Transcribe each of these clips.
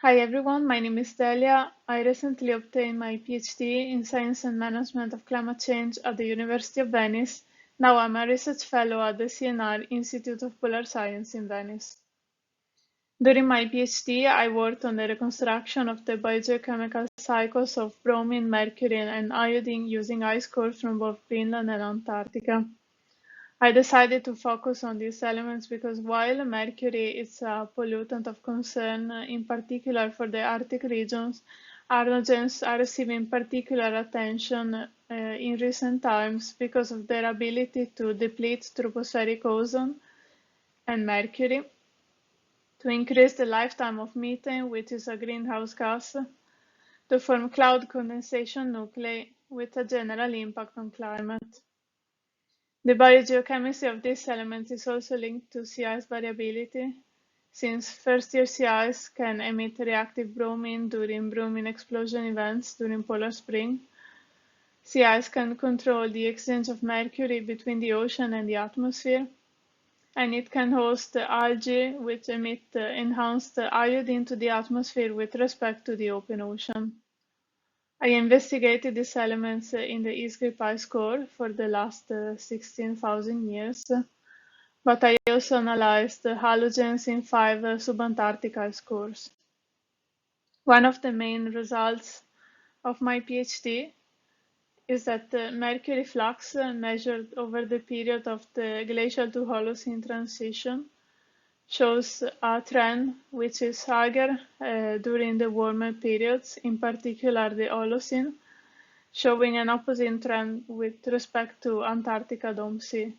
Hi everyone, my name is Delia. I recently obtained my PhD in Science and Management of Climate Change at the University of Venice. Now I'm a research fellow at the CNR Institute of Polar Science in Venice. During my PhD, I worked on the reconstruction of the biogeochemical cycles of bromine, mercury, and iodine using ice cores from both Greenland and Antarctica. I decided to focus on these elements because while mercury is a pollutant of concern, in particular for the Arctic regions, halogens are receiving particular attention in recent times because of their ability to deplete tropospheric ozone and mercury, to increase the lifetime of methane, which is a greenhouse gas, to form cloud condensation nuclei with a general impact on climate. The biogeochemistry of these elements is also linked to sea ice variability, since first-year sea ice can emit reactive bromine during bromine explosion events during polar spring. Sea ice can control the exchange of mercury between the ocean and the atmosphere, and it can host algae which emit enhanced iodine to the atmosphere with respect to the open ocean. I investigated these elements in the ICAT ice core for the last 16,000 years, but I also analyzed the halogens in 5 subantarctic ice cores. One of the main results of my PhD is that the mercury flux measured over the period of the glacial to Holocene transition shows a trend which is higher during the warmer periods, in particular the Holocene, showing an opposite trend with respect to Antarctica Dome Sea.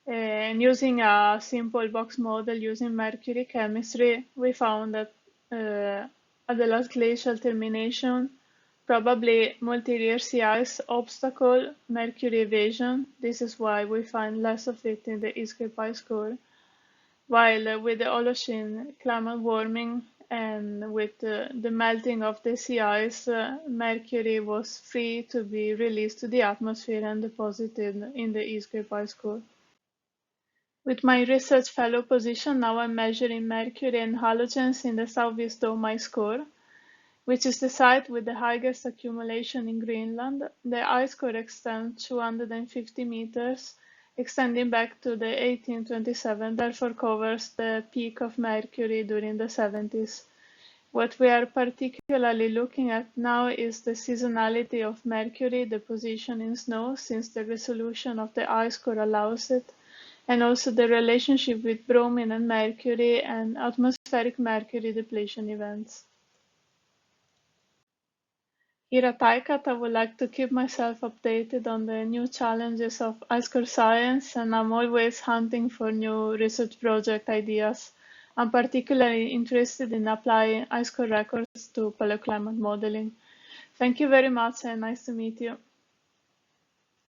And using a simple box model using mercury chemistry, we found that at the last glacial termination, probably multi-year sea ice obstacle mercury evasion. This is why we find less of it in the ICAT ice core. While with the Holocene climate warming and with the melting of the sea ice, mercury was free to be released to the atmosphere and deposited in the ICAT ice core. With my research fellow position, now I'm measuring mercury and halogens in the Southeast Dome ice core, which is the site with the highest accumulation in Greenland. The ice core extends 250 meters, extending back to the 1827, therefore covers the peak of mercury during the 70s. What we are particularly looking at now is the seasonality of mercury deposition in snow, since the resolution of the ice core allows it, and also the relationship with bromine and mercury and atmospheric mercury depletion events. Here at ICAT, I would like to keep myself updated on the new challenges of ice core science, and I'm always hunting for new research project ideas. I'm particularly interested in applying ice core records to paleoclimate modeling. Thank you very much and nice to meet you.